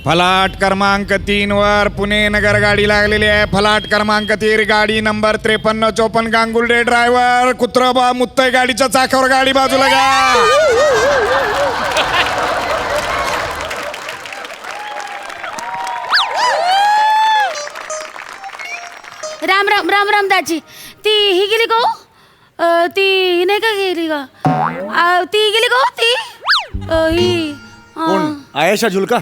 फलाट क्रमांक 3 वर पुणे नगर गाडी लागलेली आहे. फलाट क्रमांक 3 गाडी नंबर 5354 गांगुर्डे ड्रायव्हर कुत्रबा मुत्तय गाडीच्या चाकावर गाडी बाजूला घ्या. राम राम राम राम दाजी. ती ही गेली का हो? ती नाही का गेली का? ती गेली का हो? ती ही कोण? आयशा जुलका?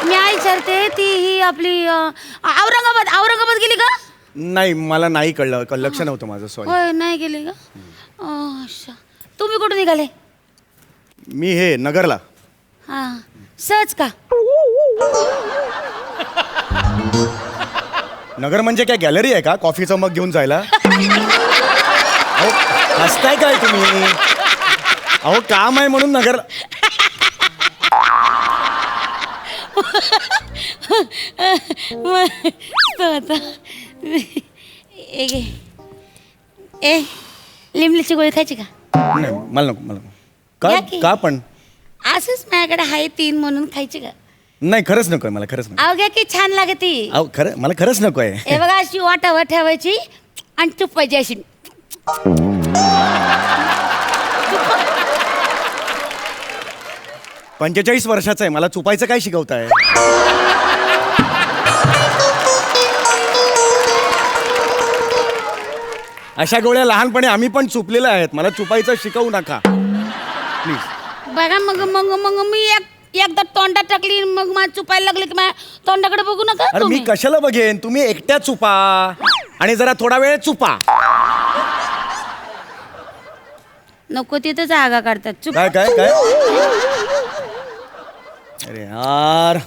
मी आई विचारते ती ही आपली औरंगाबाद गेली का? नाही, मला नाही कळलं, लक्ष नव्हतं माझं, सॉरी. होय, नाही गेली का? अच्छा. तुम्ही कुठून निघाले? मी हे नगरला. हा, सहज का? नगर म्हणजे काय गॅलरी आहे का कॉफीचं मग घेऊन जायला? अहो, हसताय काय तुम्ही? अहो, काम आहे म्हणून नगर. ए लिंबलीची गोळी खायची का? नाही, मला नको, मला नको. या की? का पण? असंच माझ्याकडे आहे 3 म्हणून खायची का? नाही, खरंच नकोय मला, खरंच नको. अवघ्या की छान लागते. अहो, खरं मला खरंच नको आहे. हे बघा, अशी वाटावर ठेवायची आणि चुपायची अशी. 45 वर्षाचा आहे, मला चुपायचं काय शिकवताय? अशा गोळ्या लहानपणी आम्ही पण चुपलेल्या आहेत, मला चुपायचं शिकवू नका प्लीज. बघा, मग मी एकदा तोंडात टाकली, मग मला चुपायला लागले की माझ्या तोंडाकडे बघू नका अरे मी तुम्ही. कशाला बघेन? तुम्ही एकट्या चुपा आणि जरा थोडा वेळ चुपा. नको तिथं जागा काढतात. चुप. काय काय काय? अरे यार,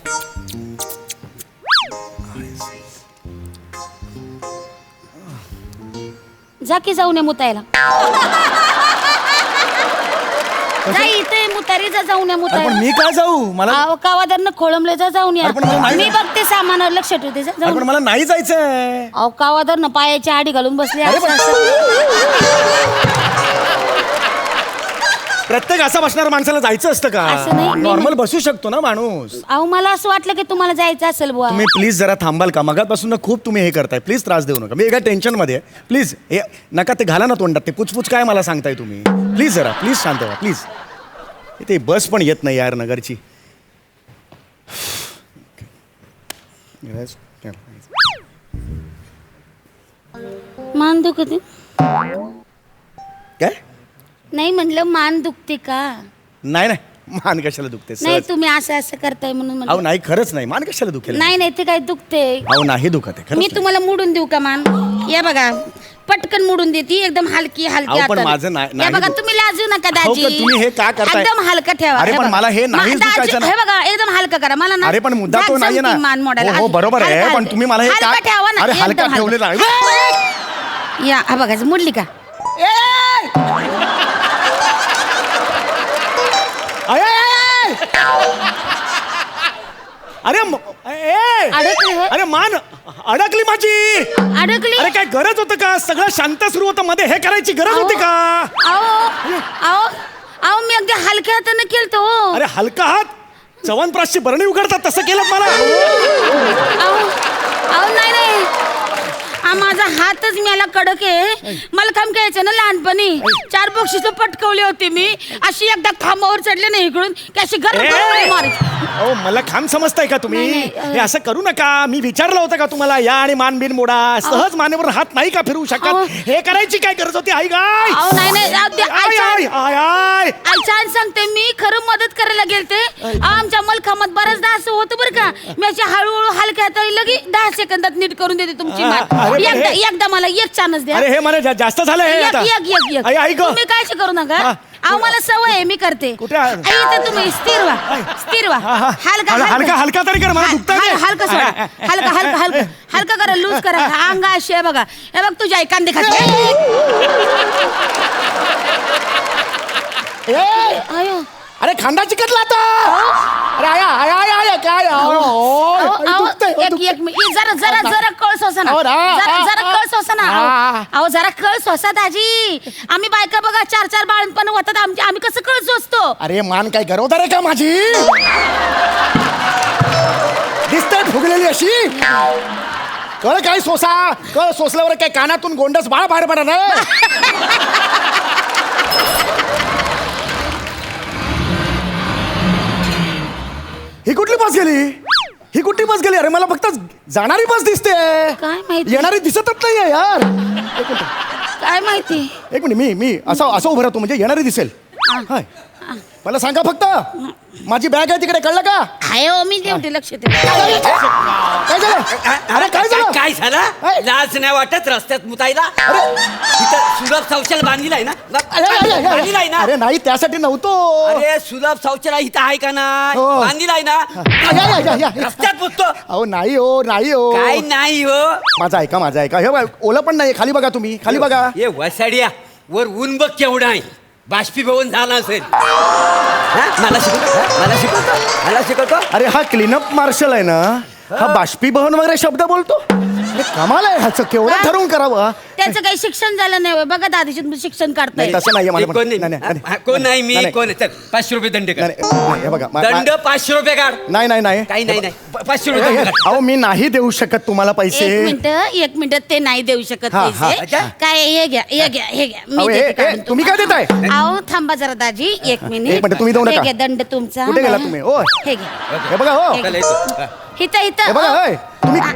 जा की जाऊ नये मुतायला. जा इथे मुतारी जा, जाऊ नये अरे पण मुतायला. मी काय जाऊ? मला अहो, कावादारनं खोळंबले जा, जाऊन या. अरे पण मला नाही मी बघते सामानावर लक्ष ठेवते. जा, अरे जाऊन पण या. मला नाही जायचंय. अहो, कावादारनं पायाची आडी घालून बसले. अरे पण- असं. प्रत्येक असा बसणाऱ्या माणसाला जायचं असतं का? असं नाही, मी- नॉर्मल बसू शकतो ना माणूस. अहो, मला असं वाटलं की तुम्हाला जायचं असेल बुवा. तुम्ही प्लीज जरा थांबाल का? मगापासून ना खूप तुम्ही हे करताय. प्लीज त्रास देऊ नका. मी एका टेन्शन मध्ये आहे. प्लीज हे नका ते घाला ना तोंडात. ते पुचपुच काय मला सांगताय तुम्ही? प्लीज जरा प्लीज शांत व्हा प्लीज. ते बस पण येत नाही यार नगरची. मान दुखते? काय? नाही म्हणलं मान दुखते का? नाही नाही, मान कशाला दुखते? नाही, सहज. तुम्ही असं करताय म्हणून अहो म्हणलं. नाही, खरंच नाही, मान कशाला दुखेल? नाही नाही, ते काय दुखते? अहो नाही दुखत आहे, खरंच मी नाही. तुम्हाला मोडून देऊ का मान? या बघा, पटकन मोडून देते, एकदम हलकी अहो, हलकी पण हाताने. माझं नाही- या नाही बघा, दुख- तुम्ही लाजू नका अहो, दाजी. पण तुम्ही हे का करताय? एकदम हलकं ठेवा. अरे पण बघा. मला हे नाहीच दाजी, दुखायचं ना. हे बघा, एकदम हलकं करा. मला ना अरे पण मुद्दा तो जाग नाहीये ना. जमती मान मोडायला. हो, बरोबर आहे, हलकं पण तुम्ही मला हे का- हलकं ठेवा ना. अरे एकदम हलकं हलकं. ठेवलेलं आहे. या हा बघा, मुडली का? अरे अडकली होय? अरे मान अडकली माझी. अडकली? अरे काय गरज होतं का? सगळं शांत सुरू होतं, मध्ये हे करायची गरज होती का? अहो मी अगदी हलक्या हाताने केलतो. अरे हलका हात चवनप्राशची बरणी उघडतात तसं केलं मला. अहो नाही नाही, माझा हातच मला कडक आहे. मला काम करायचं ना लहानपणी. 4 बक्षिसं पटकवली होती मी. अशी एकदा खांबावर चढले नाही इकडून की अशी गरम मारायची. अहो मला खाम समजताय का तुम्ही? नाही, नाही, हे असं करू नका. मी विचारलं होतं का तुम्हाला या आणि मान बिन मोडा? सहज मानेवर हात नाही का फिरवू शकत? हे करायची काय गरज होती? आई गाय अहो नाही नाही, आय आय आय आय. छान सांगते, मी खरं मदत करायला गेलते. आमच्या मलखामात बऱ्याचदा असं होतं बरं का. मी अशी हळूहळू हलक्या हाताने लगी 10 सेकंदात नीट करून देते तुमची मान. अरे पण एकदा मला एक चान्स द्या. अरे हे मला जास्त झालं हे आता. एक आई ऐक. तुम्ही काळजी करू नका. अहो मला सवय आहे, मी करते. कुठे? इथे तुम्ही स्थिर व्हा. हलका हलका हलका तरी कर, मला दुखतंय ते. हलका सोडा. हलका करा, लूज करा. अंग अशी आहे बघा. हे बघ, तुझ्या आई कांदे खाते. अरे खांदा चिकटला आता. अरे आया आया आया आया काय एक मिनिट जरा कळ सोसा ना अहो, जरा कळ सोसा ना अहो जरा कळ सोसा दाजी. आम्ही बायका बघा 4 बाळपण होतात आमची, आम्ही कसं कळ सोसतो. अरे मान काय गरवदार आहे का माझी? दिसतंय फुगलेली अशी. कळ काय सोसा. कळ सोसल्यावर काय कानातून गोंडस बाळ बाहेर पडा ना. ही कुठली बस गेली? ही कुठली बस गेली? अरे मला फक्त जाणारी बस दिसते, काय माहिती? येणारी दिसतच नाहीये यार. काय माहिती? एक मिनिट, मी असं उभं राहतो म्हणजे येणारी दिसेल. हाय. मला सांगा फक्त, माझी बॅग आहे तिकडे, कळलं का? हाय हो, मी देवते लक्ष ठेव. काय झालं? अरे काय झालं? काय झालं? लाज नाही वाटत रस्त्यात मुतायला? तिथं सुलभ शौचालय बांधीलाय ना? बांधीलाय ना? अरे नाही, त्यासाठी नव्हतो. अरे सुलभ शौचालय इथं आहे का नाही? हो. बांधीलाय ना? रस्त्यात मुततो? अहो नाही हो, नाही हो. काय नाही हो? माझं ऐका. हे बघा, ओलं पण नाही, खाली बघा तुम्ही, खाली बघा. ये वसाड्या, वर ऊन बघ केवढा आहे. बाष्पीभवन झाला असेल. मला शिकवतो. अरे हा क्लीनअप मार्शल आहे ना, हा बाष्पीभवन वगैरे शब्द बोलतो. अरे कमाल आहे ह्याचं, केवढं ठरवून करावं. त्याचं काही शिक्षण झालं नाही होय. बघा दादाची शिक्षण काढताय. नाही, तसं नाहीये हे मला. कोण नाही, नाही? नाही, नाही. कोण नाही? मी नाही, कोण आहे? चल 500 रुपये दंड कर. नाही, हे बघा दंड 500 रुपये काढ. नाही नाही नाही काही नाही 500 रुपये दंड काढ. अहो मी नाही देऊ शकत तुम्हाला पैसे. एक मिनिट ते नाही देऊ शकत हा, पैसे. अच्छा. काय हे घ्या मी अहो, देते काढून तुम्ही काय देताय? अहो थांबा जरा दाजी, एक मिनिट. तुम्ही देऊ नका. हे घ्या दंड तुमचा. कुठे गेला तुम्ही? ओ हे घ्या. हे बघा हो, चल येतो. हा. इथं हे बघा होय.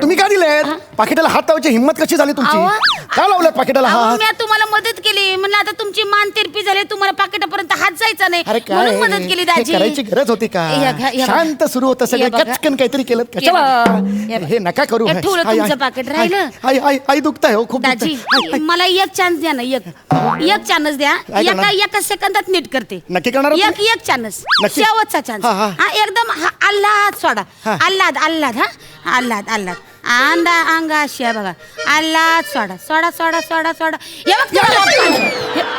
तुम्ही काय दिलेत? पाकिटाला हात लावायची हिंमत कशी झाली तुमची? अहो. काय लावलं पाकिटाला अहो, हात? मी तुम्हाला मदत केली म्हणलं आता तुमची मान तिरपी झाली, तुम्हाला पाकिटापर्यंत हात जायचा नाही अरे काय म्हणून मदत केली हे दाजी. करायची गरज होती का? या घ्या, या बघा. शांत सुरू होतं सगळं, या बघा. कचकन काहीतरी केलं या कशाला? बघा. या बघा. हे नका करू. हे ठेवलं आई, तुमचं आई, पाकीट आई, राहिलं. आई आई आई दुखताय हो, खूप दाजी दुखतंय. आई, मला एक चान्स द्या ना, एक चान्स द्या. काय करणार? एका सेकंदात नीट करते. नक्की करणार आहात तुम्ही? एक चान्स, नक्की? शेवटचा चान्स. हा, हा. हा एकदम आल्हाद सोडा. हा. आल्हाद हा आल्हाद अंगा अशी आहे बघा. आल्हाद सोडा. हे बघ तुला हे-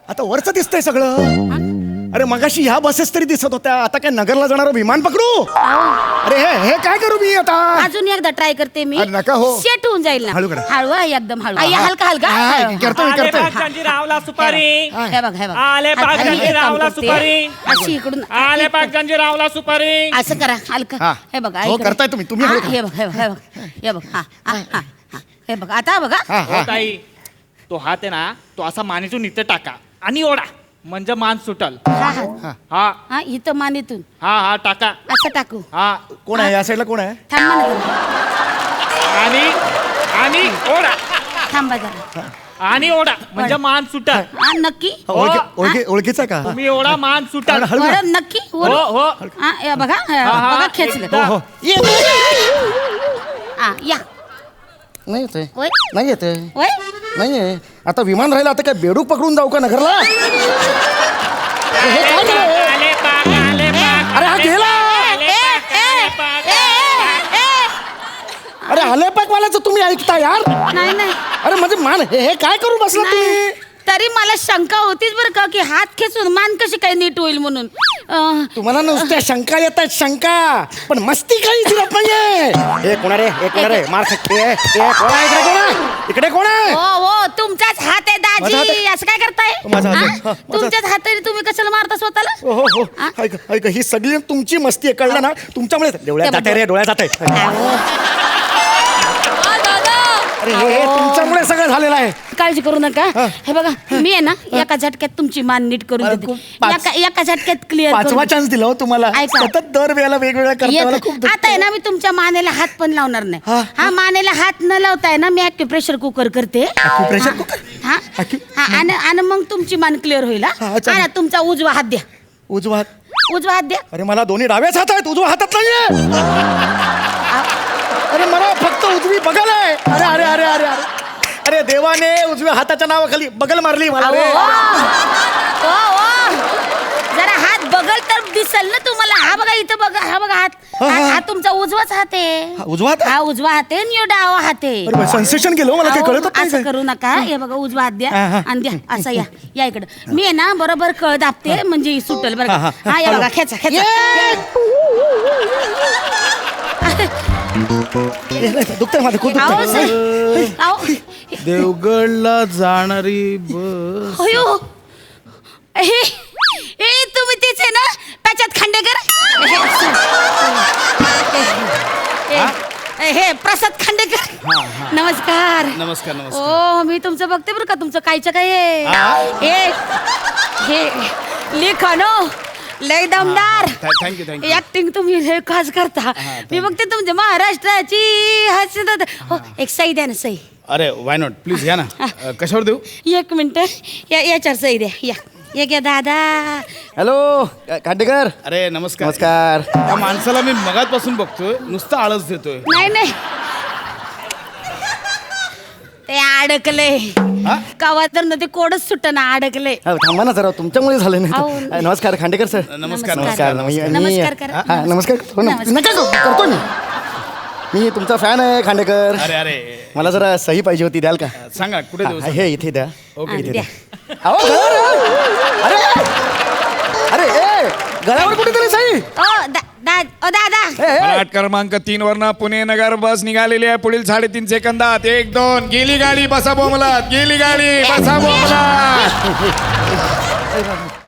आता वरचं दिसतंय सगळं. अरे मगाशी ह्या बसेस तरी दिसत होत्या, आता काय नगरला जाणारं विमान पकडू? अरे हे काय करू मी आता? अजून एकदा ट्राय करते मी. अरे नका हो. सेट होऊन जाईल ना. हळू करा. हळू आहे, एकदम हळू. आई, हलका करतो मी, करतो. रावला सुपारी हे बघ आले आता पाच मी जणी एक काम रावला करते. सुपारी. अशी इकडून आले पाच रावला सुपारी. असं करा हलका. हा. हे बघा हो, इकडे. करताय तुम्ही हा, हळू करा. हे बघ हे बघ आता बघा. हो ताई, तो हात आहे ना, तो असा मानेतून इथं टाका आणि ओढा, म्हणजे मान सुटल. हा हा इथं मानेतून हा टाका. असं टाकू. हा कोण आहे या साईडला? कोण आहे? थांबा ना जरा. आणि ओढा थांबा जरा. आणि ओढा म्हणजे मान सुटल. हा नक्की. ओळखीचा का? तुम्ही ओढा मान सुटल. हळू करा. बरं, नक्की हो हो हा हे बघा हा, बघा खेचलं. एकदा. हो. हा या. नाही येते, ओय नाही येते, ओय नाहीये. आता विमान राहिलं, आता काय बेडूक पकडून जाऊ का नगरला? हे काय झालं? आले पाक, आले पाक. अरे हा गेला. अरे आले पाकवाल्याचं तुम्ही ऐकता यार? नाही अरे म्हणजे मान हे काय करू बसला तुम्ही? तरी मला शंका होतीच बरं का की हात खेचून मान कशी काय नीट होईल म्हणून. तुम्हाला नुसत्या शंका येतात, शंका, पण मस्ती काही दिसत नाहीये. हे कोण रे? हे कोण रे? मार खट्टे. कोण आहे इकडे? कोण आहे इकडे? कोण आहे? हो तुमचाच हात आहे माझा हात दाजी. आहे? असं काय करताय? माझा हात आहे. हा? हा, माझा तुमच्याच हाताने तुम्ही कशाला मारता स्वतःला? हो हा? ऐक ही सगळी तुमची मस्ती आहे, कळलं ना? तुमच्यामुळे डोळ्यात जाते रे, डोळ्यात जाते. अरे हे तुमच्यामुळे सगळं झालेलं आहे. काळजी करू नका. हे बघा मी आहे ना एका झटक्यात तुमची मान नीट करून मला देते. खूप पाच- एका झटक्यात क्लिअर पाचवा चान्स दिला हो तुम्हाला. ऐका. सतत दर वेळेला वेगवेगळ्या करता मला खूप आता आहे ना मी तुमच्या मानेला हात पण लावणार नाही. हा. हा मानेला हात न लावताय ना मी प्रेशर कुकर करते. Pressure cooker? हा आणि मग तुमची मान क्लिअर होईल. हा, चालेल. आणि तुमचा उजवा हात द्या. उजवा हात. उजवा हात द्या. अरे मला दोन्ही डाव्याच हात आहेत, उजवा हातात नाहीये. अरे मला फक्त उजवी बगल आहे. अरे अरे अरे अरे अरे अरे देवाने उजव्या हाताच्या नावाखाली बगल मारली मला रे. जरा हात बघल तर दिसल ना तुम्हाला. हा बघा इथं बघा. हा बघा हात. हा तुमचा उजवा उजवाच हात आहे हा, उजवा हात आहे? हा उजवा हात आहे आणि ह्यो डावा हात आहे अरे सेन्सेशन केलं हो, मला काही अहो, कळत नाही असं काय. करू नका हे बघा उजवा हात द्या हा, हा. आणि द्या असं या इकडं मी आहे ना बरोबर कळ दाबते म्हणजे सुटल बरं हा, का हा या बघा खेचा खेचा दुखतंय माझं खूप अहो, दुखतंय. सर, अहो, देवगडला जाणारी बस अयो. हे तुम्ही तेच आहे ना त्याच्यात खांडेकर हे प्रसाद खांडेकर नमस्कार नमस्कार नमस्कार ओ मी तुमचं बघते बरं का तुमचं कायचं काय आहे हे लिखाण लय दमदार थँक्यू थँक्यू ऍक्टिंग तुम्ही लय खास करता मी बघते तुमच्या महाराष्ट्राची हसत हो एक सही द्या ना सही अरे वाय नॉट प्लीज घ्या ना कशावर देऊ एक मिनिट याच्यावर सही द्या या ये घ्या दादा हॅलो खांडेकर अरे नमस्कार नमस्कार त्या माणसाला मी मगातपासून बघतोय नुसतं आळस देतोय नाही ते अडकले हा? कवा तर ना ते कोडच सुट ना अडकले हा, थांबा ना जरा तुमच्यामुळे झालं नाही अहो. तर. नमस्कार खांडेकर सर नमस्कार नमस्कार. नमस्कार करा. हा, नमस्कार करतो ना. नमस्कार. नका करू, करतो मी तुमचा फॅन आहे खांडेकर अरे अरे मला जरा सही पाहिजे होती द्याल का सांगा कुठे देऊ हा, हे इथे द्या ओके आणि इथे द्या. द्या अहो, गळ्यावर, अरे ए गळ्यावर कुठे तरी सही दादा फलाट क्रमांक 3 वरनं पुणे नगर बस निघालेली आहे पुढील 3.5 सेकंदात 1 2 गेली गाडी बसा बोमलात गेली गाडी बसा बोमलात